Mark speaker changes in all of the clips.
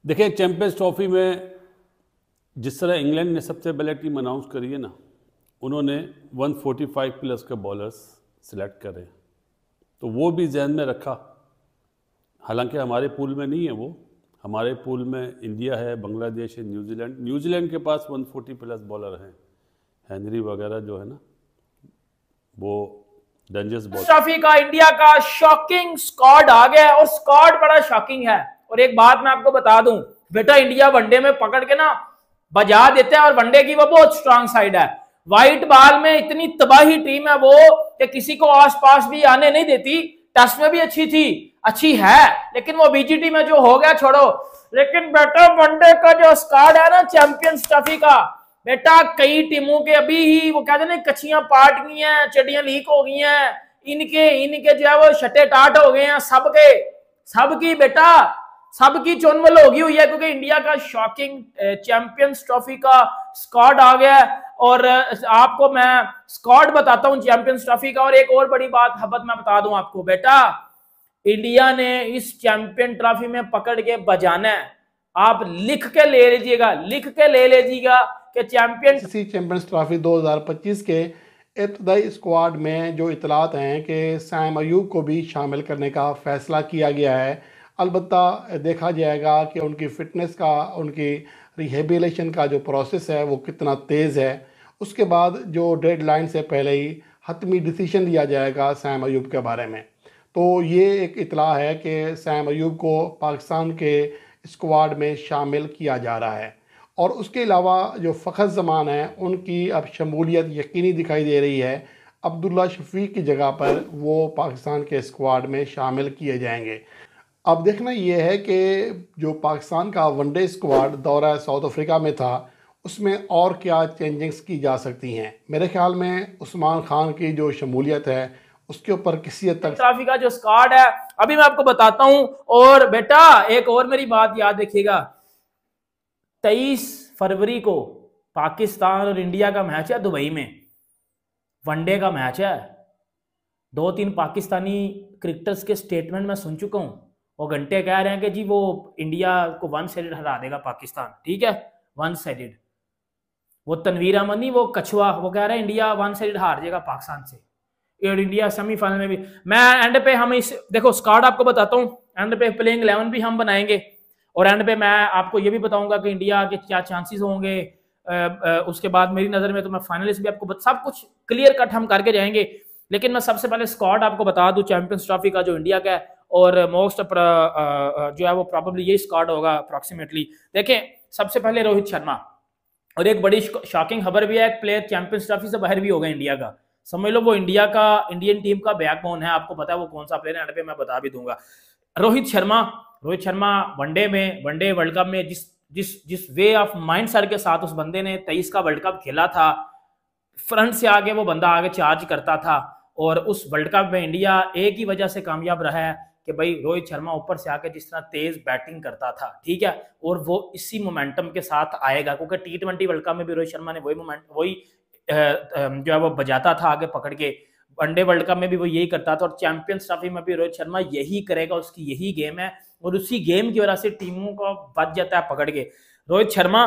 Speaker 1: देखिए, champions trophy में जिस तरह इंग्लैंड ने सबसे पहले टीम अनाउंस करी है ना, उन्होंने 145 प्लस के बॉलर्स सिलेक्ट करे, तो वो भी जहन में रखा। हालांकि हमारे पूल में नहीं है वो, हमारे पूल में इंडिया है, बांग्लादेश है, न्यूजीलैंड के पास 140 प्लस बॉलर हैं। हेनरी वगैरह जो है ना, वो डेंजरस बॉलर।
Speaker 2: ट्रॉफी का इंडिया का शॉकिंग स्क्वाड आ गया और स्क्वाड बड़ा शॉकिंग है। और एक बात मैं आपको बता दूं बेटा, इंडिया वनडे में पकड़ के ना बजा देता है और वनडे की वो बहुत स्ट्रांग साइड है। व्हाइट बॉल में इतनी तबाही टीम है वो कि किसी को आसपास भी आने नहीं देती। टेस्ट में भी अच्छी थी, अच्छी है, लेकिन वो बीजीटी में जो हो गया छोड़ो। लेकिन बेटा वनडे का जो स्क्वाड है ना चैंपियंस ट्रॉफी का, बेटा कई टीमों के अभी ही वो कहते हैं कच्चियां पाट गई हैं, चड्डियां लीक हो गई हैं, इनके जो है वो छठे टाट हो गए हैं सबकी बेटा सबकी चोनमल होगी हुई है, क्योंकि इंडिया का शॉकिंग चैंपियंस ट्रॉफी का स्क्वाड आ गया है। और आपको मैं स्क्वाड बताता हूं चैंपियंस ट्रॉफी का। और एक और बड़ी बात हबत मैं बता दूं आपको बेटा, इंडिया ने इस चैंपियन ट्रॉफी में पकड़ के बजाना है। आप लिख के ले लीजिएगा कि
Speaker 3: चैंपियंस ट्रॉफी 2025 के इब्तदाई स्क्वाड में जो इतलात हैं कि सैम अयूब को भी शामिल करने का फैसला किया गया है। अलबत्ता देखा जाएगा कि उनकी फ़िटनेस का, उनकी रिहेबिलिटेशन का जो प्रोसेस है वो कितना तेज़ है। उसके बाद जो डेडलाइन से पहले ही हतमी डिसीजन लिया जाएगा सैम अयूब के बारे में। तो ये एक इतला है कि सैम अयूब को पाकिस्तान के स्क्वाड में शामिल किया जा रहा है। और उसके अलावा जो फ़खर ज़मान है उनकी अब शमूलियत यकीनी दिखाई दे रही है। अब्दुल्ला शफीक की जगह पर वो पाकिस्तान के स्क्वाड में शामिल किए जाएंगे। अब देखना ये है कि जो पाकिस्तान का वनडे स्क्वाड दौरा साउथ अफ्रीका में था उसमें और क्या चेंजिंग्स की जा सकती हैं। मेरे ख्याल में उस्मान खान की जो शमूलियत है उसके ऊपर किसी हद तक
Speaker 2: ट्रॉफी का जो स्क्वाड है अभी मैं आपको बताता हूं। और बेटा एक और मेरी बात याद रखिएगा, 23 फरवरी को पाकिस्तान और इंडिया का मैच है दुबई में, वनडे का मैच है। 2-3 पाकिस्तानी क्रिकेटर्स के स्टेटमेंट मैं सुन चुका हूं, वो घंटे कह रहे हैं कि जी वो इंडिया को वन साइडेड हरा देगा पाकिस्तान, ठीक है, वन साइडेड। वो तनवीर अहमद नहीं, वो कछुआ, वो कह रहे हैं इंडिया वन साइडेड हार जाएगा पाकिस्तान से, और इंडिया सेमीफाइनल में भी। मैं एंड पे हम इस देखो स्क्वाड आपको बताता हूँ, एंड पे प्लेइंग 11 भी हम बनाएंगे, और एंड पे मैं आपको ये भी बताऊंगा कि इंडिया के क्या चांसेस होंगे। उसके बाद मेरी नज़र में तो मैं फाइनलिस्ट भी आपको सब कुछ क्लियर कट हम करके जाएंगे। लेकिन मैं सबसे पहले स्क्वाड आपको बता दूं चैंपियंस ट्रॉफी का जो इंडिया का है, और मोस्ट जो है वो प्रॉब्लली ये स्क्वाड होगा अप्रॉक्सीमेटली। देखें सबसे पहले रोहित शर्मा, और एक बड़ी शॉकिंग खबर भी है, एक प्लेयर चैंपियंस ट्रॉफी से बाहर भी हो गए इंडिया का, समझ लो वो इंडियन टीम का बैकबोन है। आपको पता है वो कौन सा प्लेयर है, एंड पे मैं बता भी दूंगा। Rohit Sharma one day world cup में जिस वे ऑफ माइंड सेट के साथ उस बंदे ने 23 का वर्ल्ड कप खेला था, फ्रंट से आगे वो बंदा आगे चार्ज करता था, और उस वर्ल्ड कप में इंडिया एक ही वजह से कामयाब रहा है कि भाई रोहित शर्मा ऊपर से आके जिस तरह तेज बैटिंग करता था, ठीक है, और वो इसी मोमेंटम के साथ आएगा, क्योंकि T20 वर्ल्ड कप में भी रोहित शर्मा ने वही जो है वो बजाता था आगे पकड़ के। वनडे वर्ल्ड कप में भी वो यही करता था, और चैंपियंस ट्रॉफी में भी रोहित शर्मा यही करेगा, उसकी यही गेम है, और उसी गेम की वजह से टीमों को बच जाता है पकड़ के। रोहित शर्मा,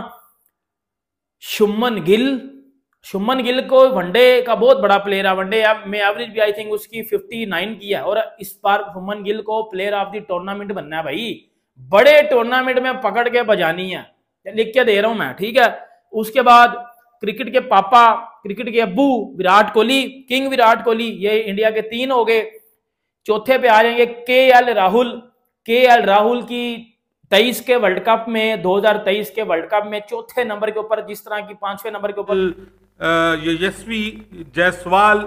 Speaker 2: शुभमन गिल को वनडे का बहुत बड़ा प्लेयर है, वनडे में एवरेज भी आई थिंक उसकी 59 की है, और इस बार शुभमन गिल को प्लेयर ऑफ द टूर्नामेंट बनना है भाई, बड़े टूर्नामेंट में पकड़ के बजानी है, लिख के दे रहा हूं मैं, ठीक है। उसके बाद क्रिकेट के पापा, क्रिकेट के अब्बू विराट कोहली, किंग विराट कोहली, ये इंडिया के 3 हो गए। चौथे पे आ जाएंगे के एल राहुल की 23 के वर्ल्ड कप में, 2023 के वर्ल्ड कप में चौथे नंबर के ऊपर, जिस तरह की 5वें नंबर के ऊपर
Speaker 4: यशस्वी जायसवाल,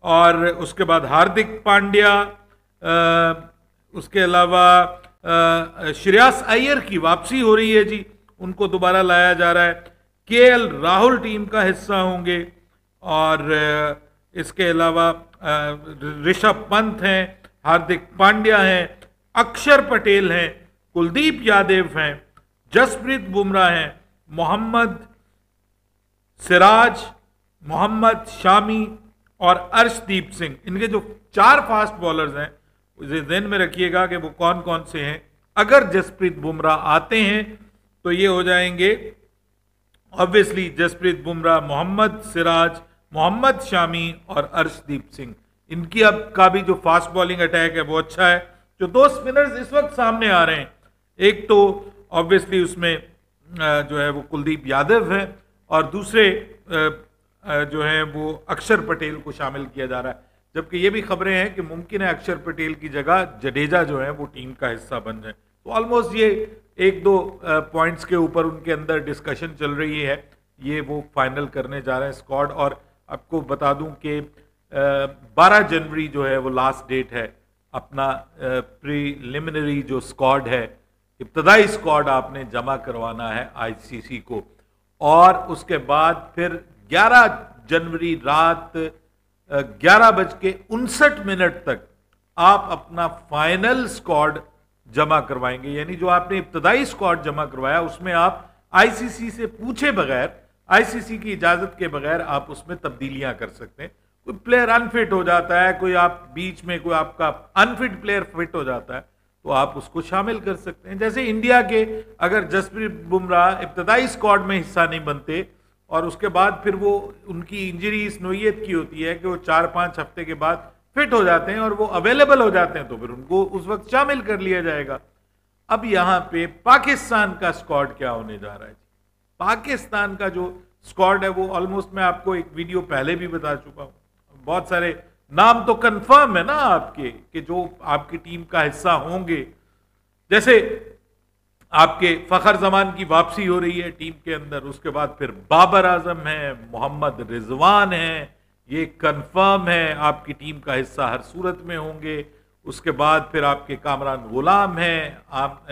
Speaker 4: और उसके बाद हार्दिक पांड्या, उसके अलावा श्रेयस अय्यर की वापसी हो रही है जी, उनको दोबारा लाया जा रहा है। केएल राहुल टीम का हिस्सा होंगे, और इसके अलावा ऋषभ पंत हैं, हार्दिक पांड्या हैं, अक्षर पटेल हैं, कुलदीप यादव हैं, जसप्रीत बुमराह हैं, मोहम्मद सिराज, मोहम्मद शामी और अर्शदीप सिंह। इनके जो 4 फास्ट बॉलर्स हैं, ध्यान में रखिएगा कि वो कौन कौन से हैं। अगर जसप्रीत बुमराह आते हैं तो ये हो जाएंगे ऑब्वियसली जसप्रीत बुमराह, मोहम्मद सिराज, मोहम्मद शामी और अर्शदीप सिंह। इनकी अब का भी जो फास्ट बॉलिंग अटैक है वो अच्छा है। जो दो स्पिनर्स इस वक्त सामने आ रहे हैं, एक तो ऑब्वियसली उसमें जो है वो कुलदीप यादव है और दूसरे जो है वो अक्षर पटेल को शामिल किया जा रहा है, जबकि ये भी खबरें हैं कि मुमकिन है अक्षर पटेल की जगह जडेजा जो है वो टीम का हिस्सा बन जाए। तो ऑलमोस्ट ये एक दो पॉइंट्स के ऊपर उनके अंदर डिस्कशन चल रही है, ये वो फाइनल करने जा रहे हैं स्क्वाड। और आपको बता दूं कि 12 जनवरी जो है वो लास्ट डेट है अपना प्रीलिमिनरी जो स्क्वाड है, इब्तदाई स्क्वाड आपने जमा करवाना है आईसीसी को, और उसके बाद फिर 11 जनवरी रात 11:59 तक आप अपना फाइनल स्क्वाड जमा करवाएंगे। यानी जो आपने इब्तदाई स्क्वाड जमा करवाया उसमें आप आईसीसी से पूछे बगैर, आईसीसी की इजाजत के बगैर आप उसमें तब्दीलियां कर सकते हैं। कोई प्लेयर अनफिट हो जाता है, कोई आप बीच में कोई आपका अनफिट प्लेयर फिट हो जाता है तो आप उसको शामिल कर सकते हैं। जैसे इंडिया के अगर जसप्रीत बुमराह इब्तदाई स्क्वाड में हिस्सा नहीं बनते और उसके बाद फिर वो उनकी इंजरी इस नोयत की होती है कि वो 4-5 हफ्ते के बाद फिट हो जाते हैं और वो अवेलेबल हो जाते हैं तो फिर उनको उस वक्त शामिल कर लिया जाएगा। अब यहां पे पाकिस्तान का स्क्वाड क्या होने जा रहा है? पाकिस्तान का जो स्क्वाड है वो ऑलमोस्ट मैं आपको एक वीडियो पहले भी बता चुका हूं, बहुत सारे नाम तो कंफर्म है ना आपके कि जो आपकी टीम का हिस्सा होंगे। जैसे आपके फखर जमान की वापसी हो रही है टीम के अंदर, उसके बाद फिर बाबर आजम है, मोहम्मद रिजवान है, ये कंफर्म है आपकी टीम का हिस्सा हर सूरत में होंगे। उसके बाद फिर आपके कामरान गुलाम हैं, आप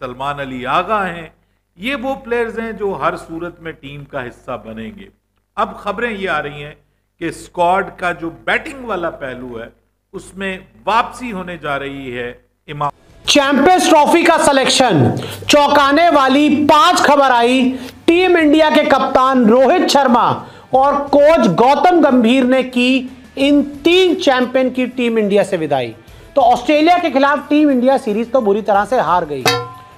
Speaker 4: सलमान अली आगा हैं, ये वो प्लेयर्स हैं जो हर सूरत में टीम का हिस्सा बनेंगे। अब खबरें ये आ रही हैं कि स्क्वाड का जो बैटिंग वाला पहलू है उसमें वापसी होने जा रही है इमाम।
Speaker 5: चैंपियंस ट्रॉफी का सिलेक्शन, चौंकाने वाली 5 खबर आई। टीम इंडिया के कप्तान रोहित शर्मा और कोच गौतम गंभीर ने की इन 3 चैंपियन की टीम इंडिया से विदाई। तो ऑस्ट्रेलिया के खिलाफ टीम इंडिया सीरीज तो बुरी तरह से हार गई।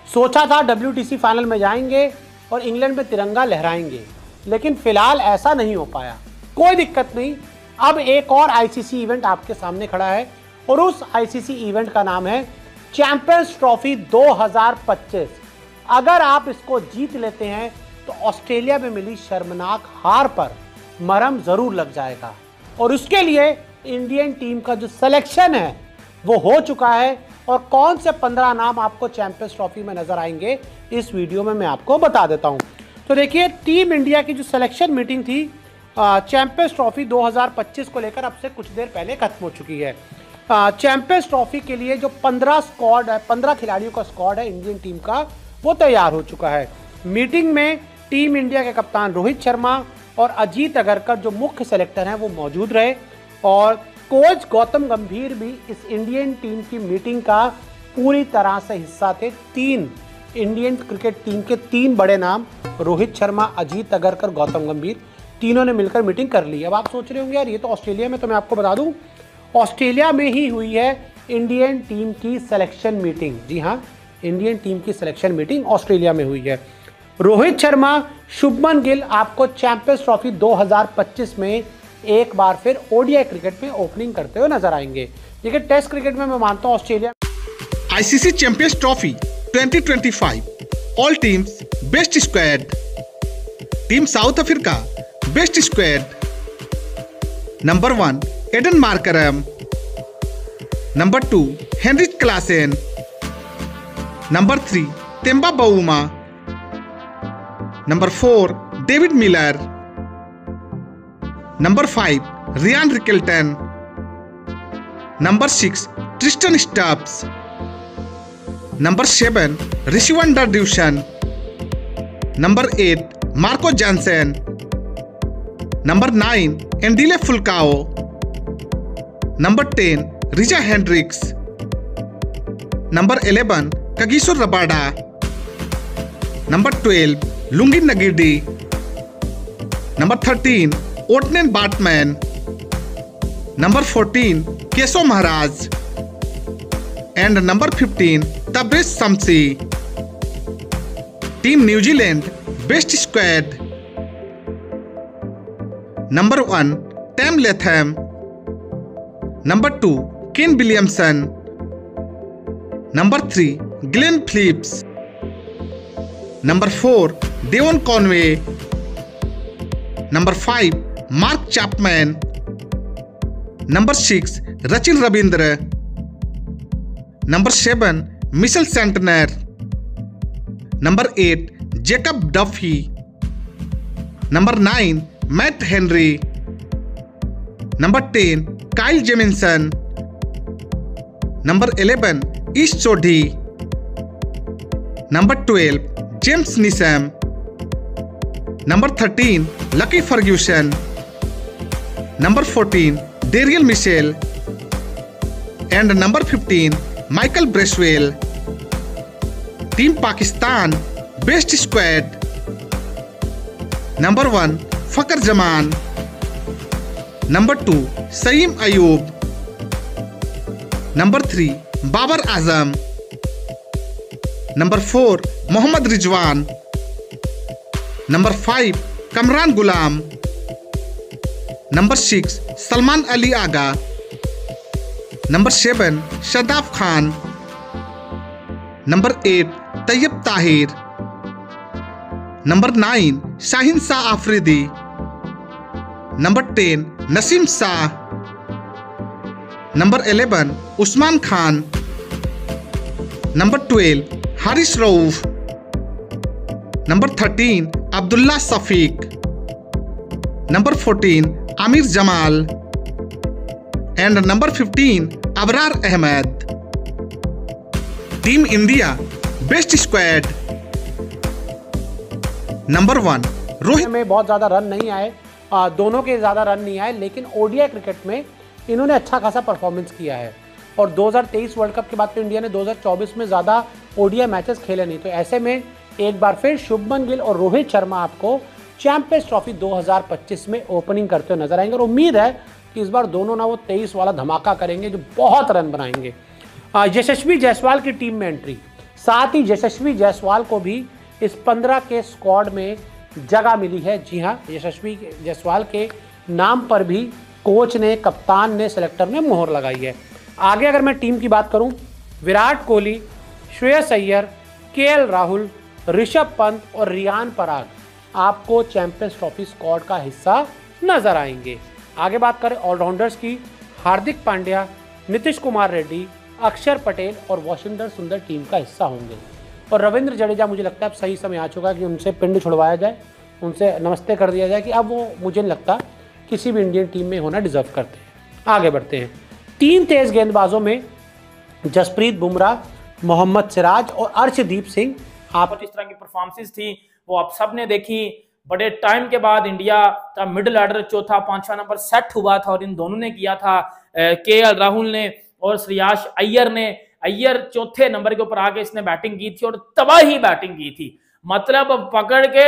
Speaker 5: सोचा था WTC फाइनल में जाएंगे और इंग्लैंड में तिरंगा लहराएंगे, लेकिन फिलहाल ऐसा नहीं हो पाया। कोई दिक्कत नहीं, अब एक और आईसीसी इवेंट आपके सामने खड़ा है और उस आईसीसी इवेंट का नाम है चैंपियंस ट्रॉफी 2025। अगर आप इसको जीत लेते हैं तो ऑस्ट्रेलिया में मिली शर्मनाक हार पर मरहम जरूर लग जाएगा और उसके लिए इंडियन टीम का जो सिलेक्शन है वो हो चुका है। और कौन से 15 नाम आपको चैंपियंस ट्रॉफी में नजर आएंगे इस वीडियो में मैं आपको बता देता हूं। तो देखिए, टीम इंडिया की जो सिलेक्शन मीटिंग थी चैंपियंस ट्रॉफी 2025 को लेकर अब से कुछ देर पहले खत्म हो चुकी है। चैंपियंस ट्रॉफी के लिए जो 15 स्क्वाड है, 15 खिलाड़ियों का स्क्वाड है इंडियन टीम का, वो तैयार हो चुका है। मीटिंग में टीम इंडिया के कप्तान रोहित शर्मा और अजीत अगरकर जो मुख्य सेलेक्टर हैं वो मौजूद रहे और कोच गौतम गंभीर भी इस इंडियन टीम की मीटिंग का पूरी तरह से हिस्सा थे। 3 इंडियन क्रिकेट टीम के 3 बड़े नाम रोहित शर्मा, अजीत अगरकर, गौतम गंभीर, तीनों ने मिलकर मीटिंग कर ली। अब आप सोच रहे होंगे यार ये तो ऑस्ट्रेलिया में, तो मैं आपको बता दूं ऑस्ट्रेलिया में ही हुई है इंडियन टीम की सिलेक्शन मीटिंग। जी हाँ, इंडियन टीम की सिलेक्शन मीटिंग ऑस्ट्रेलिया में हुई है। रोहित शर्मा, शुभमन गिल आपको चैंपियंस ट्रॉफी 2025 में एक बार फिर ओडीआई क्रिकेट में ओपनिंग करते हुए नजर आएंगे। देखिए, टेस्ट क्रिकेट में मैं मानता हूं Australia.
Speaker 6: ICC Champions Trophy 2025 all teams best squad. Team South Africa best squad. Number 1 Aiden Markram, number 2 Heinrich Klaasen, number 3 Temba Bavuma, number 4 David Miller, number 5 Ryan Rickelton, number 6 Tristan Stubbs, number 7 Rassie van der Dussen, number 8 Marco Jansen, number 9 Andile Phehlukwayo, number 10 Reeza Hendricks, number 11 Kagiso Rabada, number 12 Lungi Ngidi, number 13 Ottniel Baartman, number 14 Keshav Maharaj and number 15 Tabraiz Shamsi. Team New Zealand Best Squad. Number 1 Tam Latham. Number 2 Kane Williamson. Number 3 Glenn Phillips. Number 4 Devon Conway. Number 5 Mark Chapman. Number 6 Rachel Ravindra. Number 7 Michelle Santner. Number 8 Jacob Duffy. Number 9 Matt Henry. Number 10 Kyle Jamieson. Number 11 Ish Sodhi. Number 12 James Neesham. Number 13 Lucky Ferguson. Number 14 Dariel Michel. And number 15 Michael Bracewell. Team Pakistan Best Squad. Number 1 Fakhar Zaman. Number 2 Saeem Ayub. Number 3 Babar Azam. Number 4 Mohammad Rizwan. Number 5 Kamran Gulam. Number 6 Salman Ali Aga. Number 7 Shadaf Khan. Number 8 Tayyib Tahir. Number 9 Shahin Shah Afridi. Number 10 Nasim Shah. Number 11 Usman Khan. Number 12 Haris Rauf. Number 13 Abdullah Safiq. Number 14 Amir Jamal. And number 15 Abrar Ahmed. Team India Best Squad. Number 1 Rohit
Speaker 5: में बहुत ज़्यादा run नहीं आए, दोनों के ज़्यादा run नहीं आए, लेकिन ओडीआई क्रिकेट में इन्होंने अच्छा खासा परफॉर्मेंस किया है। और 2023 वर्ल्ड कप के बाद तो इंडिया ने 2024 में ज़्यादा ओडीआई मैचेस खेले नहीं, तो ऐसे में एक बार फिर शुभमन गिल और रोहित शर्मा आपको चैंपियंस ट्रॉफी 2025 में ओपनिंग करते हुए नजर आएंगे। और उम्मीद है कि इस बार दोनों ना वो 23 वाला धमाका करेंगे जो बहुत रन बनाएंगे। यशस्वी जायसवाल की टीम में एंट्री, साथ ही यशस्वी जायसवाल को भी इस 15 के स्क्वाड में जगह मिली है। जी हाँ, यशस्वी जायसवाल के नाम पर भी कोच ने, कप्तान ने, सेलेक्टर ने मोहर लगाई है। आगे अगर मैं टीम की बात करूं, विराट कोहली, श्रेयस अय्यर, केएल राहुल, ऋषभ पंत और रियान पराग आपको चैंपियंस ट्रॉफी स्क्वाड का हिस्सा नजर आएंगे। आगे बात करें ऑलराउंडर्स की, हार्दिक पांड्या, नीतीश कुमार रेड्डी, अक्षर पटेल और वाशिंगटन सुंदर टीम का हिस्सा होंगे। और रविंद्र जडेजा, मुझे लगता है अब सही समय आ चुका है कि उनसे पिंड छुड़वाया जाए, उनसे नमस्ते कर दिया जाए कि अब वो, मुझे नहीं लगता किसी भी इंडियन टीम में होना डिजर्व करते हैं। आगे बढ़ते हैं। 3 तेज गेंदबाजों में जसप्रीत बुमराह, मोहम्मद सिराज और अर्शदीप सिंह।
Speaker 2: आप इस तरह की परफॉर्मेंसेस थी वो आप सब ने देखी। बड़े टाइम के बाद इंडिया का मिडिल ऑर्डर चौथा 5वां नंबर सेट हुआ था और इन दोनों ने किया था, केएल राहुल ने और श्रेयस अय्यर ने। अय्यर चौथे नंबर के ऊपर आके इसने बैटिंग की थी और तबाही बैटिंग की थी, मतलब पकड़ के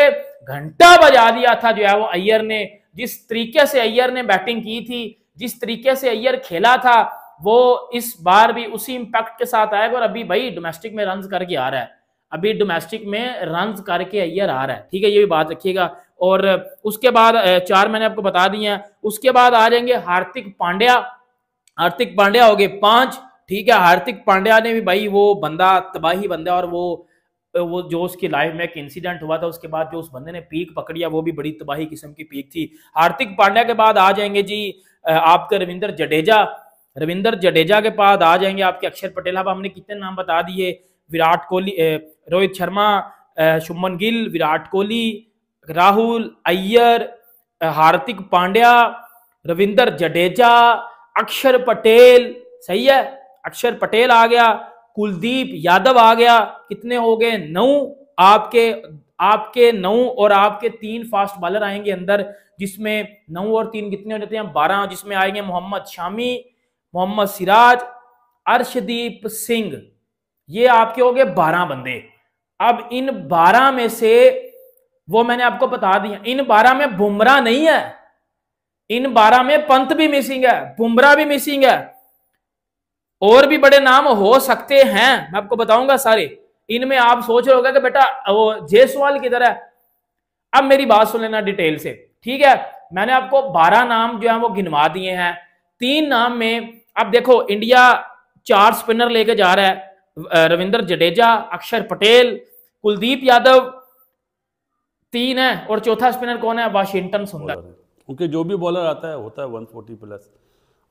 Speaker 2: घंटा बजा दिया था जो है वो अय्यर ने। जिस तरीके से अय्यर ने बैटिंग की थी, जिस तरीके से अय्यर खेला था, वो इस बार भी उसी इंपैक्ट के साथ आएगा। और अभी भाई डोमेस्टिक में रन्स करके आ रहा है, अभी डोमेस्टिक में रन्स करके अय्यर आ रहा है, ठीक है, ये भी बात रखिएगा। और उसके बाद 4 मैंने आपको बता दिए हैं। उसके बाद आ जाएंगे हार्दिक पांड्या। हार्दिक पांड्या हो गए 5, ठीक है। हार्दिक पांड्या ने भी भाई वो बंदा तबाही बंदा, और वो जो उसकी लाइफ में एक इंसिडेंट हुआ था उसके बाद जो उस बंदे ने पीक पकड़िया वो भी बड़ी तबाही किस्म की पीक थी। हार्दिक पांड्या के बाद आ जाएंगे जी आपके रविंद्र जडेजा। रविंद्र जडेजा के बाद आ जाएंगे आपके अक्षर पटेल। अब हमने कितने नाम बता दिए, विराट कोहली, रोहित शर्मा, शुभमन गिल, विराट कोहली, राहुल, अय्यर, हार्दिक पांड्या, रविंद्र जडेजा, अक्षर पटेल, सही है, अक्षर पटेल आ गया, कुलदीप यादव आ गया। कितने हो गए? 9। आपके 9 और आपके 3 फास्ट बॉलर आएंगे अंदर, जिसमें 9 और 3 कितने हो जाते हैं? 12, जिसमें आएंगे मोहम्मद शामी, मोहम्मद सिराज, अर्शदीप सिंह। ये आपके हो गए 12 बंदे। अब इन 12 में से वो मैंने आपको बता दिया, इन 12 में बुमराह नहीं है, इन 12 में पंत भी मिसिंग है, बुमराह भी मिसिंग है। और भी बड़े नाम हो सकते हैं, मैं आपको बताऊंगा सारे। इनमें आप सोच रहे होगा कि बेटा वो जायसवाल किधर है। अब मेरी बात सुन लेना डिटेल से, ठीक है। मैंने आपको 12 नाम जो है वो गिनवा दिए हैं। 3 नाम में अब देखो, इंडिया 4 स्पिनर लेके जा रहा है, रविंद्र जडेजा, अक्षर पटेल, कुलदीप यादव 3 है, और चौथा स्पिनर कौन है? वाशिंगटन सुंदर।
Speaker 1: उनके जो भी बॉलर आता है होता है 140 प्लस।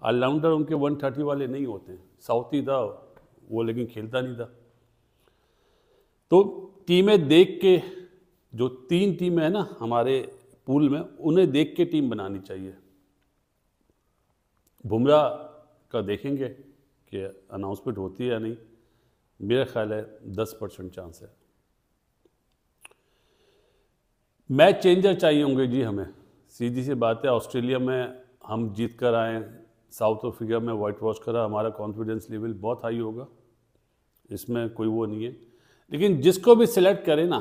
Speaker 1: ऑलराउंडर उनके 130 वाले नहीं होते। साउथी था वो, लेकिन खेलता नहीं था। तो टीमें देख के, जो 3 टीमें हैं ना हमारे पूल में, उन्हें देख के टीम बनानी चाहिए। बुमराह का देखेंगे कि अनाउंसमेंट होती है या नहीं। मेरा ख्याल है 10% चांस है। मैच चेंजर चाहिए होंगे जी हमें, सीधी सी बात है। ऑस्ट्रेलिया में हम जीत कर आए, साउथ अफ्रीका में वाइट वॉश करा, हमारा कॉन्फिडेंस लेवल बहुत हाई होगा, इसमें कोई वो नहीं है। लेकिन जिसको भी सिलेक्ट करें ना,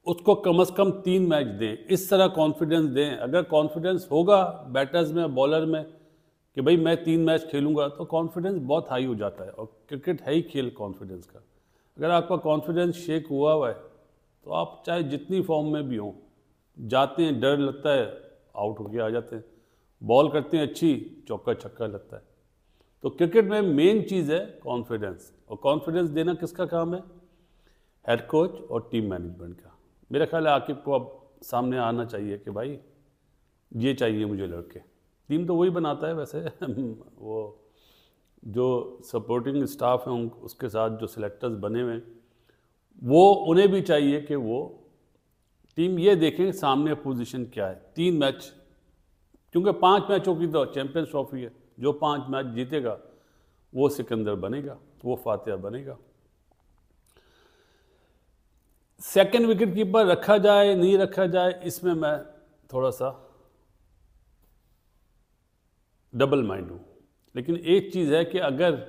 Speaker 1: उसको कम से कम 3 मैच दें, इस तरह कॉन्फिडेंस दें। अगर कॉन्फिडेंस होगा बैटर्स में, बॉलर में, कि भाई मैं 3 मैच खेलूंगा, तो कॉन्फिडेंस बहुत हाई हो जाता है। और क्रिकेट है ही खेल कॉन्फिडेंस का। अगर आपका कॉन्फिडेंस शेक हुआ हुआ है, तो आप चाहे जितनी फॉर्म में भी हों, जाते हैं डर लगता है, आउट होके आ जाते हैं। बॉल करते हैं अच्छी, चौका छक्का लगता है। तो क्रिकेट में मेन चीज़ है कॉन्फिडेंस। और कॉन्फिडेंस देना किसका काम है? हेड कोच और टीम मैनेजमेंट का। मेरा ख्याल है आकिब को अब सामने आना चाहिए कि भाई ये चाहिए मुझे लड़के। टीम तो वही बनाता है वैसे वो जो सपोर्टिंग स्टाफ है उसके साथ जो सिलेक्टर्स बने हुए हैं, वो उन्हें भी चाहिए कि वो टीम ये देखें सामने पोजीशन क्या है। 3 मैच, क्योंकि 5 मैचों की तो चैंपियंस ट्रॉफी है। जो 5 मैच जीतेगा वो सिकंदर बनेगा, वो फातिहा बनेगा। सेकंड विकेट कीपर रखा जाए नहीं रखा जाए, इसमें मैं थोड़ा सा डबल माइंड हूँ। लेकिन एक चीज़ है कि अगर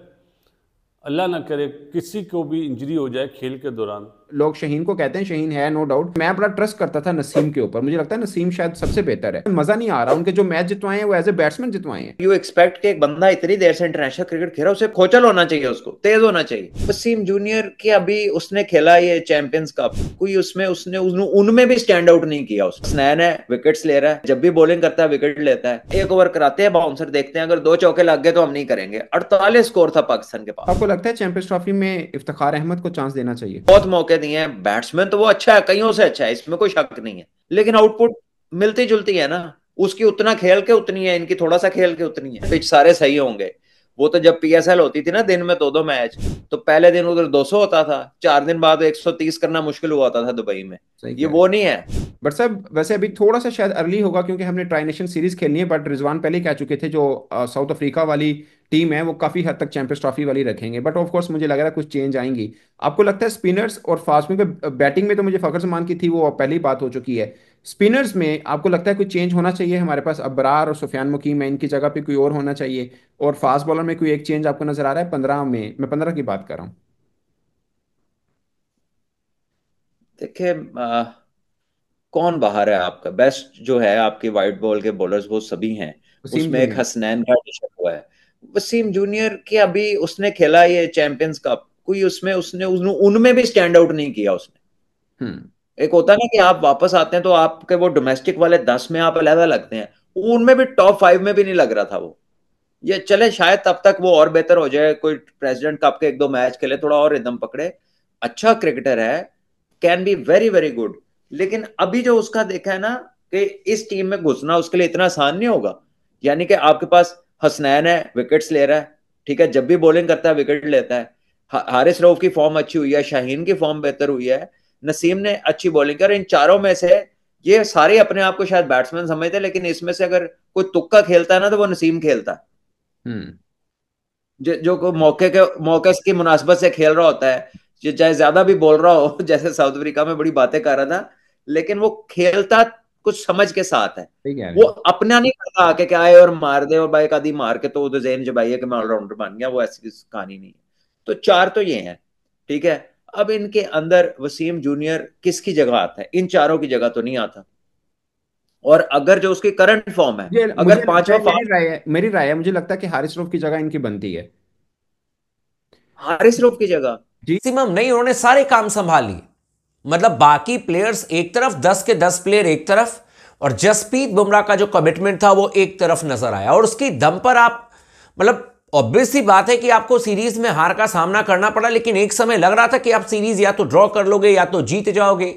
Speaker 1: अल्लाह ना करे किसी को भी इंजरी हो जाए खेल के दौरान।
Speaker 7: लोग शहीन को कहते हैं, शहीन है नो डाउट। मैं बड़ा ट्रस्ट करता था नसीम के ऊपर, मुझे लगता है नसीम शायद सबसे बेहतर है। मजा नहीं आ रहा, उनके जो मैच जितवाए हैं वो एज ए बैट्समैन जितवाए हैं।
Speaker 8: यू एक्सपेक्ट कि एक बंदा इतनी देर से इंटरनेशनल क्रिकेट खेला, उसे खोचल होना चाहिए, उसको तेज होना चाहिए। वसीम जूनियर के अभी उसने खेला ये चैंपियंस कप, कोई उसमें उसने उनमें भी स्टैंड आउट नहीं किया। उसने स्नैन है, विकेट्स ले रहा है, जब भी बॉलिंग करता है विकेट लेता है। 1 ओवर कराते हैं बाउंसर, देखते हैं अगर 2 चौके लग गए तो हम नहीं करेंगे। 48 स्कोर था पाकिस्तान के पास।
Speaker 7: आपको लगता है चैंपियंस ट्रॉफी में इफ्तिखार अहमद को चांस देना चाहिए?
Speaker 8: बहुत मौके दिए हैं, बैट्समैन तो वो अच्छा है, कईयों से अच्छा है, इसमें कोई शक नहीं है। लेकिन आउटपुट मिलती जुलती है ना, उसकी उतना खेल के उतनी है, इनकी थोड़ा सा खेल के उतनी है। पिच सारे सही होंगे। वो तो जब पीएसएल होती थी ना, दिन में 2-2 मैच, तो पहले दिन उधर 200 होता था, 4 दिन बाद 130 करना मुश्किल हुआ था दुबई में। ये वो नहीं है।
Speaker 7: बट साहब वैसे अभी थोड़ा सा शायद अर्ली होगा, क्योंकि हमने ट्राई नेशन सीरीज खेलनी है। बट रिजवान पहले कह चुके थे, जो साउथ अफ्रीका वाली टीम है वो काफी हद तक चैंपियंस ट्रॉफी वाली रखेंगे। बट ऑफ कोर्स मुझे लग रहा है कुछ चेंज आएंगी। आपको लगता है स्पिनर्स और फास्ट में, बैटिंग में तो मुझे फखर जमान की थी, वो पहली बात हो चुकी है। स्पिनर्स में आपको लगता है कोई चेंज होना चाहिए? हमारे पास अबरार और सुफियान मुकीम है, इनकी जगह पे कोई और होना चाहिए? और फास्ट बॉलर में कोई एक चेंज आपको नजर आ रहा है? 15 में, मैं 15 की बात कर रहा हूँ।
Speaker 8: देखिए कौन बाहर है आपका बेस्ट जो है, आपके वाइट बॉल के बॉलर्स वो सभी हैं।
Speaker 7: वसीम
Speaker 8: उसमें एक
Speaker 7: जूनियर।
Speaker 8: हसनैन का एडिशन हुआ है। वसीम जूनियर के अभी उसने खेला ये चैंपियंस कप, कोई उसमें उसने उनमें भी स्टैंड आउट नहीं किया उसने।
Speaker 7: हम्म।
Speaker 8: एक होता है ना कि आप वापस आते हैं तो आपके वो डोमेस्टिक वाले 10 में आप अलग लगते हैं, उनमें भी टॉप 5 में भी नहीं लग रहा था वो। ये चले शायद तब तक वो और बेहतर हो जाए, कोई प्रेसिडेंट कप के 1-2 मैच खेले, थोड़ा और रिदम पकड़े। अच्छा क्रिकेटर है, can be very very good. लेकिन अभी जो उसका देखा है ना, कि इस टीम में घुसना उसके लिए इतना आसान नहीं होगा। यानी कि आपके पास हसनैन है, विकेट्स ले रहा है, ठीक है, जब भी बॉलिंग करता है विकेट लेता है। हारिस रऊफ की फॉर्म अच्छी हुई है, शाहीन की फॉर्म बेहतर हुई है, नसीम ने अच्छी बॉलिंग कर। इन चारों में से ये सारे अपने आप को शायद बैट्समैन समझते हैं, लेकिन इसमें से अगर कोई तुक्का खेलता है ना, तो वो नसीम खेलता है। जो मौके की मुनासबत से खेल रहा होता है, चाहे ज्यादा भी बोल रहा हो जैसे साउथ अफ्रीका में बड़ी बातें कर रहा था, लेकिन वो खेलता कुछ समझ के साथ है। वो अपना नहीं करता आके कि आए और मार दे और बाइक आदि मार के तो उधर जेन जबाइए कि मैं ऑलराउंडर बन गया। वो ऐसी कहानी नहीं है। तो 4 तो ये हैं, ठीक है। अब इनके अंदर वसीम जूनियर किसकी जगह आता है? इन चारों की जगह तो नहीं आता। और अगर जो उसकी करंट फॉर्म है, अगर 5वां
Speaker 7: मेरी राय है, मुझे लगता है कि हारिस रऊफ की जगह इनकी बनती है।
Speaker 8: हारिस रऊफ की जगह।
Speaker 9: मैक्सिमम नहीं, उन्होंने सारे काम संभाल लिए। मतलब बाकी प्लेयर्स एक तरफ, 10 के 10 प्लेयर एक तरफ, और जसप्रीत बुमराह का जो कमिटमेंट था वो एक तरफ नजर आया। और उसकी दम पर आप, मतलब ऑब्वियस सी बात है कि आपको सीरीज में हार का सामना करना पड़ा, लेकिन एक समय लग रहा था कि आप सीरीज या तो ड्रॉ कर लोगे या तो जीत जाओगे।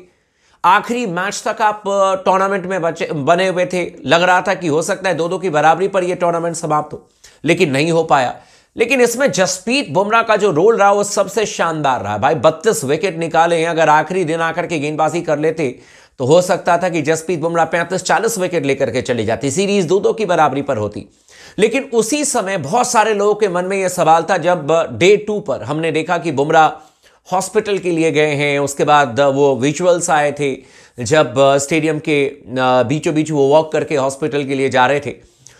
Speaker 9: आखिरी मैच तक आप टूर्नामेंट में बने हुए थे, लग रहा था कि हो सकता है 2-2 की बराबरी पर यह टूर्नामेंट समाप्त हो, लेकिन नहीं हो पाया। लेकिन इसमें जसप्रीत बुमराह का जो रोल रहा वो सबसे शानदार रहा भाई। 32 विकेट निकाले हैं। अगर आखिरी दिन आकर के गेंदबाजी कर लेते तो हो सकता था कि जसप्रीत बुमराह 35-40 विकेट लेकर के चली जाती, सीरीज 2-2 की बराबरी पर होती। लेकिन उसी समय बहुत सारे लोगों के मन में यह सवाल था, जब डे 2 पर हमने देखा कि बुमराह हॉस्पिटल के लिए गए हैं, उसके बाद वो विजुअल्स आए थे जब स्टेडियम के बीचों बीच वो वॉक करके हॉस्पिटल के लिए जा रहे थे।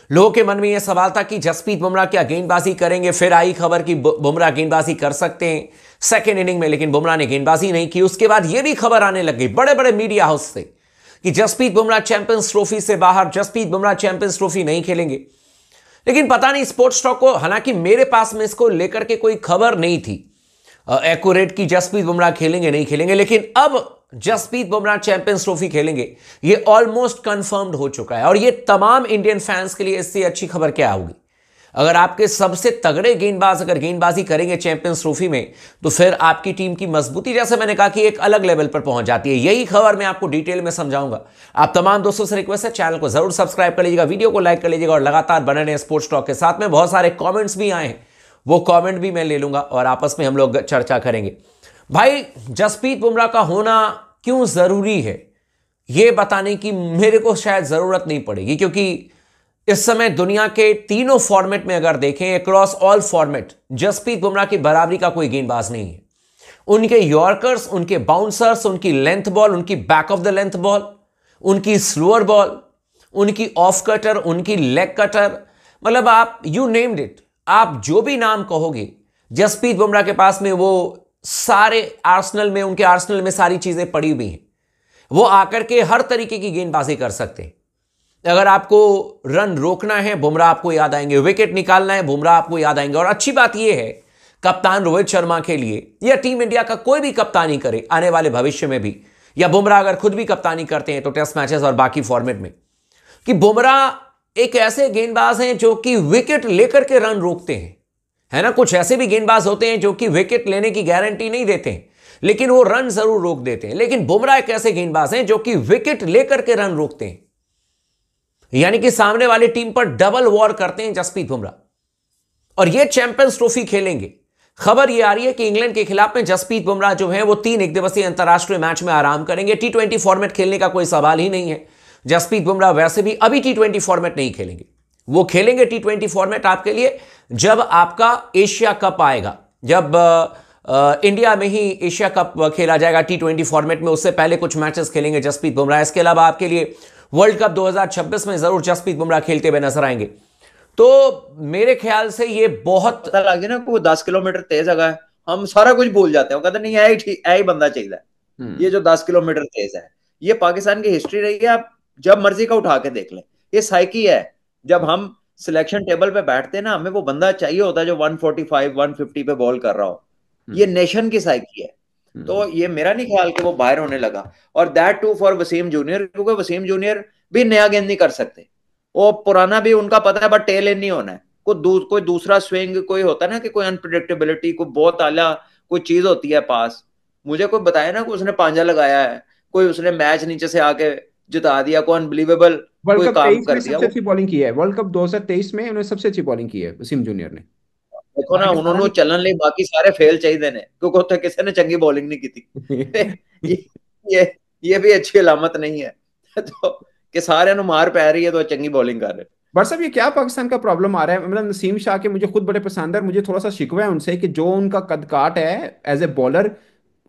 Speaker 9: लोगों के मन में यह सवाल था कि जसप्रीत बुमराह क्या गेंदबाजी करेंगे। फिर आई खबर कि बुमराह गेंदबाजी कर सकते हैं सेकेंड इनिंग में, लेकिन बुमराह ने गेंदबाजी नहीं की। उसके बाद यह भी खबर आने लग गई बड़े बड़े मीडिया हाउस से कि जसप्रीत बुमराह चैंपियंस ट्रॉफी से बाहर, जसप्रीत बुमराह चैंपियंस ट्रॉफी नहीं खेलेंगे। लेकिन पता नहीं स्पोर्ट्स टॉक को, हालांकि मेरे पास में इसको लेकर के कोई खबर नहीं थी एक्यूरेट कि जसप्रीत बुमराह खेलेंगे नहीं खेलेंगे, लेकिन अब जसप्रीत बुमराह चैंपियंस ट्रॉफी खेलेंगे ये ऑलमोस्ट कंफर्म्ड हो चुका है। और ये तमाम इंडियन फैंस के लिए इससे अच्छी खबर क्या होगी? अगर आपके सबसे तगड़े गेंदबाज अगर गेंदबाजी करेंगे चैंपियंस ट्रॉफी में, तो फिर आपकी टीम की मजबूती, जैसे मैंने कहा, कि एक अलग लेवल पर पहुंच जाती है। यही खबर मैं आपको डिटेल में समझाऊंगा। आप तमाम दोस्तों से रिक्वेस्ट है, चैनल को जरूर सब्सक्राइब कर लीजिएगा, वीडियो को लाइक कर लीजिएगा और लगातार बने रहे स्पोर्ट्स टॉक के साथ में। बहुत सारे कॉमेंट्स भी आए हैं, वो कमेंट भी मैं ले लूंगा और आपस में हम लोग चर्चा करेंगे। भाई, जसप्रीत बुमराह का होना क्यों जरूरी है यह बताने की मेरे को शायद जरूरत नहीं पड़ेगी, क्योंकि इस समय दुनिया के तीनों फॉर्मेट में अगर देखें, across all format, Jasprit Bumrah की बराबरी का कोई गेंदबाज नहीं है। उनके यॉर्कर्स, उनके बाउंसर्स, उनकी लेंथ बॉल, उनकी back of the length ball, उनकी स्लोअर बॉल, उनकी ऑफ कटर, उनकी लेग कटर, मतलब आप यू नेम्ड इट, आप जो भी नाम कहोगे, जसप्रीत बुमराह के पास में वो सारे आर्सेनल में, उनके आर्सेनल में सारी चीजें पड़ी हुई हैं। वो आकर के हर तरीके की गेंदबाजी कर सकते हैं। अगर आपको रन रोकना है, बुमराह आपको याद आएंगे। विकेट निकालना है, बुमराह आपको याद आएंगे। और अच्छी बात यह है कप्तान रोहित शर्मा के लिए, या टीम इंडिया का कोई भी कप्तानी करे आने वाले भविष्य में भी, या बुमराह अगर खुद भी कप्तानी करते हैं तो टेस्ट मैचेस और बाकी फॉर्मेट में, कि बुमराह एक ऐसे गेंदबाज हैं जो कि विकेट लेकर के रन रोकते हैं, है ना। कुछ ऐसे भी गेंदबाज होते हैं जो कि विकेट लेने की गारंटी नहीं देते हैं, लेकिन वो रन जरूर रोक देते हैं। लेकिन बुमराह एक ऐसे गेंदबाज हैं जो कि विकेट लेकर के रन रोकते हैं, यानी कि सामने वाली टीम पर डबल वॉर करते हैं जसप्रीत बुमराह। और ये चैंपियंस ट्रॉफी खेलेंगे। खबर यह आ रही है कि इंग्लैंड के खिलाफ में जसप्रीत बुमराह जो है वो 3 एकदिवसीय अंतरराष्ट्रीय मैच में आराम करेंगे। T20 फॉर्मेट खेलने का कोई सवाल ही नहीं है। जसप्रीत बुमराह वैसे भी अभी T20 फॉर्मेट नहीं खेलेंगे। वो खेलेंगे T20 फॉर्मेट आपके लिए जब आपका एशिया कप आएगा, जब इंडिया में ही एशिया कप खेला जाएगा T20 फॉर्मेट में। उससे पहले कुछ मैचेस खेलेंगे जसप्रीत बुमराह। इसके अलावा आपके लिए वर्ल्ड कप 2026 में जरूर जसप्रीत बुमराह खेलते हुए नजर आएंगे। तो मेरे ख्याल से ये बहुत
Speaker 8: पता लग गया ना कि वो 10 किलोमीटर तेज है, हम सारा कुछ भूल जाते हैं। वो कहते नहीं, यही बंदा चाहिए, ये जो 10 किलोमीटर तेज है। ये पाकिस्तान की हिस्ट्री रही है, आप जब मर्जी का उठा के देख लें। ये साइकी है, जब हम सिलेक्शन टेबल पे बैठते हैं ना, हमें वो बंदा चाहिए होता है जो 145 150 पे बॉल कर रहा हो। ये नेशन की साइकी है। तो ये मेरा नहीं ख्याल कि वो बाहर होने लगा। और that too for Wasim junior, क्योंकि वसीम जूनियर भी नया गेंद नहीं कर सकते, वो पुराना भी उनका पता है, बट टेल एंड नहीं होना है। कोई दूसरा स्विंग कोई होता है ना, कि कोई अनप्रिडिक्टेबिलिटी, कोई बहुत आला कोई चीज होती है पास। मुझे कोई बताया ना कि उसने पांजा लगाया है, कोई उसने मैच नीचे से आके जिता दिया, कोई अनबिलीवेबल
Speaker 7: वर्ल्ड
Speaker 8: कोई
Speaker 7: कप
Speaker 8: काम
Speaker 7: 23
Speaker 8: कर
Speaker 7: में
Speaker 8: दिया।
Speaker 7: सबसे अच्छी बॉलिंग की है। वर्ल्ड कप 2023 में उन्होंने सबसे अच्छी बॉलिंग की है वसीम जूनियर ने।
Speaker 8: देखो ना, उन्होंने चलन ली, बाकी सारे फेल चाहिए ने, क्योंकि उत्थे किसी ने चंगी बॉलिंग नहीं की थी। ये भी अच्छी अलामत नहीं है। तो कि सारे नु मार पै रही है तो चंगी बॉलिंग कर रहे।
Speaker 7: बट साहब, ये क्या पाकिस्तान का प्रॉब्लम आ रहा है? मतलब नसीम शाह के मुझे खुद बड़े पसंद है, मुझे थोड़ा सा शिकवा है उनसे कि जो उनका कद काट है एज ए बॉलर,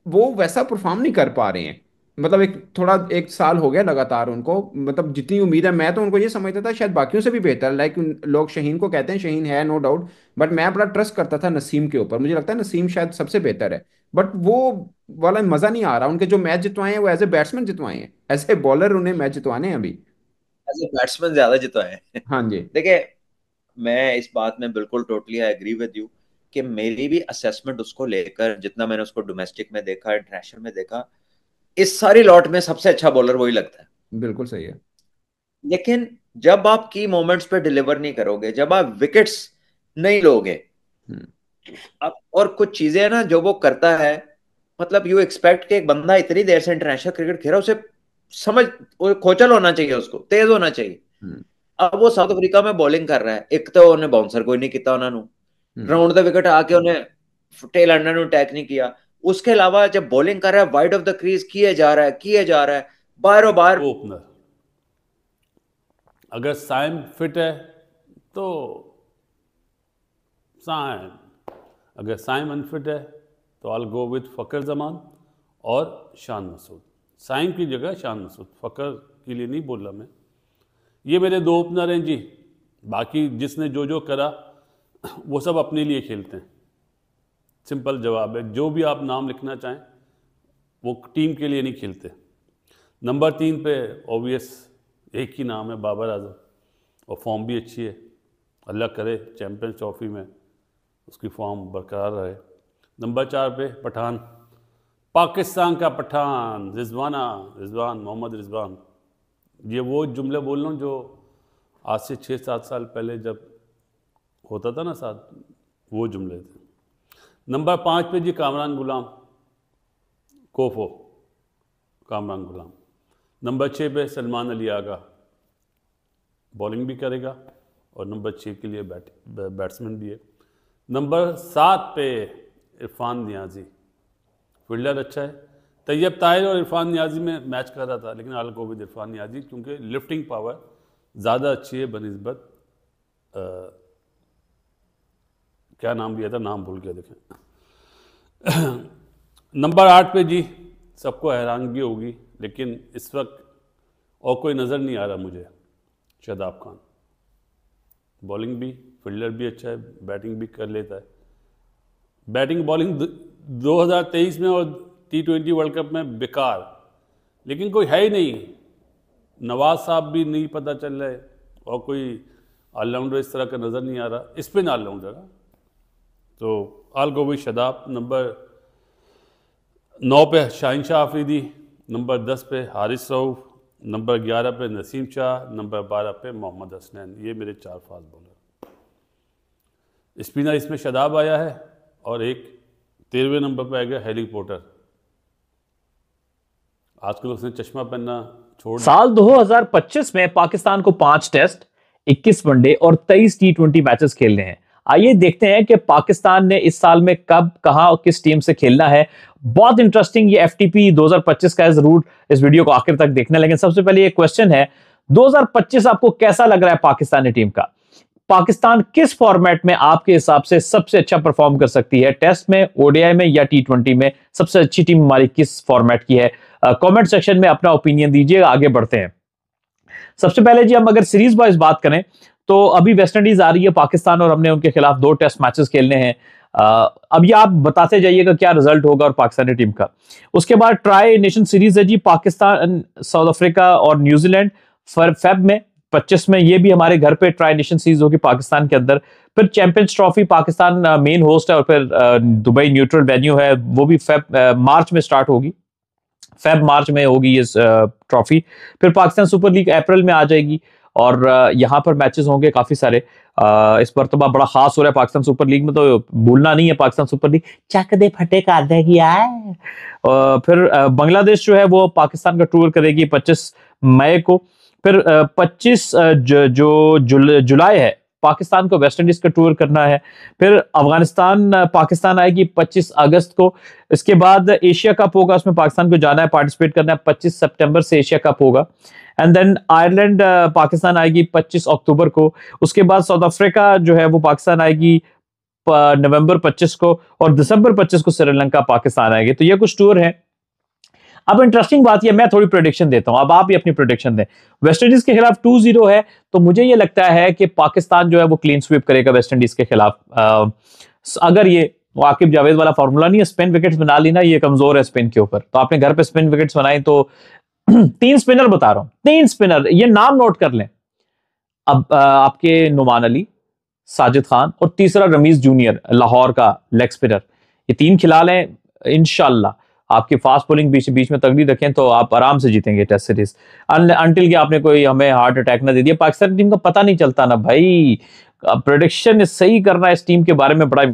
Speaker 7: वो वैसा परफॉर्म नहीं कर पा रहे हैं। मतलब एक साल हो गया लगातार उनको, मतलब जितनी उम्मीद है, मैं तो उनको ये समझता था शायद बाकियों से भी बेहतर। लाइक लोग शहीन को कहते हैं, शहीन है नो डाउट, बट मैं बड़ा ट्रस्ट करता था नसीम के ऊपर। मुझे लगता है नसीम शायद सबसे बेहतर है, बट वो वाला मजा नहीं आ रहा। उनके जो मैच जितवाए हैं वो एज ए बैट्समैन जितवाए हैं, एज ए बॉलर उन्हें मैच जितवाने हैं अभी।
Speaker 8: एज ए बैट्समैन ज्यादा जितवाए हैं।
Speaker 7: हाँ जी।
Speaker 8: देखिए, मैं इस बात में बिल्कुल totally I agree with you कि मेरी भी असेसमेंट उसको लेकर, जितना मैंने उसको डोमेस्टिक में देखा, इंटरनेशनल में देखा, इस सारी लॉट में सबसे अच्छा बॉलर वही लगता है।
Speaker 7: बिल्कुल सही है।
Speaker 8: लेकिन जब आप की मोमेंट्स पे डिलीवर नहीं करोगे, जब आप विकेट्स नहीं लोगे, अब और कुछ चीजें हैं ना जो वो करता है, मतलब यू एक्सपेक्ट कि एक बंदा इतनी देर से इंटरनेशनल क्रिकेट खेला, उसे समझ, खोचल होना चाहिए, उसको तेज होना चाहिए। अब वो साउथ अफ्रीका में बॉलिंग कर रहा है, एक तो उन्हें बाउंसर कोई नहीं किया उन्होंने, राउंड द विकेट आके उन्हें टेल अंडर ने अटैक नहीं किया। उसके अलावा जब बॉलिंग कर रहा है वाइड ऑफ द क्रीज किए जा रहा है बार बार।
Speaker 1: ओपनर अगर साइम फिट है तो साइम, अगर साइम अनफिट है तो आई गो विथ फ़कर जमान और शान मसूद। साइम की जगह शान मसूद, फ़कर के लिए नहीं बोल रहा मैं। ये मेरे दो ओपनर हैं जी। बाकी जिसने जो करा वो सब अपने लिए खेलते हैं, सिंपल जवाब है। जो भी आप नाम लिखना चाहें वो टीम के लिए नहीं खेलते। नंबर 3 पे ऑब्वियस एक ही नाम है, बाबर आजम, और फॉर्म भी अच्छी है। अल्लाह करे चैम्पियंस ट्रॉफी में उसकी फॉर्म बरकरार रहे। नंबर 4 पे पठान, पाकिस्तान का पठान, रिजवान मोहम्मद रिजवान। ये वो जुमले बोल रहा हूँ जो आज से 6-7 साल पहले जब होता था ना साथ, वो जुमले थे। नंबर 5 पे जी कामरान गुलाम, कोफो कामरान गुलाम। नंबर 6 पे सलमान अली आगा, बॉलिंग भी करेगा और नंबर 6 के लिए बैट्समैन भी है। नंबर 7 पे इरफान नियाजी, फील्डर अच्छा है। तैयब ताहिर और इरफान नियाजी में मैच कर रहा था, लेकिन I will go with Irfan Niazi क्योंकि लिफ्टिंग पावर ज़्यादा अच्छी है बनिस्बत क्या नाम लिया था, नाम भूल गया देखें। नंबर 8 पे जी सबको हैरानगी होगी, लेकिन इस वक्त और कोई नज़र नहीं आ रहा मुझे, शादाब खान। बॉलिंग भी, फील्डर भी अच्छा है, बैटिंग भी कर लेता है। बैटिंग बॉलिंग 2023 में और T20 वर्ल्ड कप में बेकार, लेकिन कोई है ही नहीं। नवाज साहब भी नहीं पता चल रहा है और कोई ऑलराउंडर इस तरह का नज़र नहीं आ रहा, स्पिन ऑलराउंडर। तो आल गो विद शादाब। नंबर 9 पे शाहिन शाह अफरीदी, नंबर 10 पे हारिस रऊफ, नंबर 11 पे नसीम शाह, नंबर 12 पे मोहम्मद हसनैन। ये मेरे 4 फास्ट बॉलर। स्पिनर इसमें शादाब आया है और एक 13वें नंबर पे आएगा हैरी पॉटर। आजकल उसने चश्मा पहनना छोड़ दिया।
Speaker 10: साल 2025 में पाकिस्तान को 5 टेस्ट, 21 वनडे और 23 T20 मैचेस खेलने हैं। आइए देखते हैं कि पाकिस्तान ने इस साल में कब, कहां और किस टीम से खेलना है। बहुत इंटरेस्टिंग ये FTP 2025 का है, जरूर इस वीडियो को आखिर तक देखना। लेकिन सबसे पहले ये क्वेश्चन है, 2025 आपको कैसा लग रहा है पाकिस्तानी टीम का? पाकिस्तान किस फॉर्मेट में आपके हिसाब से सबसे अच्छा परफॉर्म कर सकती है? टेस्ट में, ODI में या T20 में? सबसे अच्छी टीम हमारी किस फॉर्मेट की है? कमेंट सेक्शन में अपना ओपिनियन दीजिएगा। आगे बढ़ते हैं। सबसे पहले जी हम अगर सीरीज वाइज बात करें तो अभी वेस्ट इंडीज आ रही है पाकिस्तान और हमने उनके खिलाफ 2 टेस्ट मैचेस खेलने हैं। अब ये आप बताते जाइएगा क्या रिजल्ट होगा और पाकिस्तानी टीम का। उसके बाद ट्राई नेशन सीरीज है जी, पाकिस्तान, साउथ अफ्रीका और न्यूजीलैंड फेब में 25 में। ये भी हमारे घर पे ट्राई नेशन सीरीज होगी पाकिस्तान के अंदर। फिर champions trophy Pakistan main host है और फिर दुबई न्यूट्रल वेन्यू है, वो भी मार्च में स्टार्ट होगी, मार्च में होगी ये ट्रॉफी। फिर पाकिस्तान सुपर लीग अप्रैल में आ जाएगी और यहाँ पर मैचेस होंगे काफी सारे। इस मरतबा बड़ा खास हो रहा है पाकिस्तान सुपर लीग में, तो भूलना नहीं है पाकिस्तान सुपर लीग चक दे फटे का आधे है। फिर बांग्लादेश जो है वो पाकिस्तान का टूर करेगी 25 मई को। फिर 25 जुलाई है, पाकिस्तान को वेस्ट इंडीज का टूर करना है। फिर अफगानिस्तान पाकिस्तान आएगी 25 अगस्त को। इसके बाद एशिया कप होगा, उसमें पाकिस्तान को जाना है, पार्टिसिपेट करना है। 25 सितंबर से एशिया कप होगा। एंड देन आयरलैंड पाकिस्तान आएगी 25 अक्टूबर को। उसके बाद साउथ अफ्रीका जो है वो पाकिस्तान आएगी नवंबर 25 को और दिसंबर 25 को श्रीलंका पाकिस्तान आएगी। तो ये कुछ टूर है। अब इंटरेस्टिंग बात यह, मैं थोड़ी प्रेडिक्शन देता हूं, अब आप भी अपनी प्रेडिक्शन दें। वेस्ट इंडीज के खिलाफ 2-0 है, तो मुझे यह लगता है कि पाकिस्तान जो है वो क्लीन स्वीप करेगा वेस्ट इंडीज के खिलाफ। अगर ये वाकिब जावेद वाला फॉर्मूला नहीं है, स्पिन विकेट्स बना लेना, ये कमजोर है स्पिन के ऊपर, तो आपने घर पे स्पिन विकेट्स बनाए तो 3 स्पिनर बता रहा हूं, 3 स्पिनर, ये नाम नोट कर लें। अब आपके नुमान अली, साजिद खान और तीसरा रमीज जूनियर लाहौर का लेग स्पिनर। ये 3 खिलाड़ हैं। इंशाल्लाह आपकी फास्ट बॉलिंग बीच बीच में तगड़ी रखें तो आप आराम से जीतेंगे टेस्ट सीरीज, अनटिल कि आपने कोई हमें हार्ट अटैक ना दे दिया। पाकिस्तान टीम का पता नहीं चलता ना भाई, प्रेडिक्शन सही करना इस टीम के बारे में बड़ा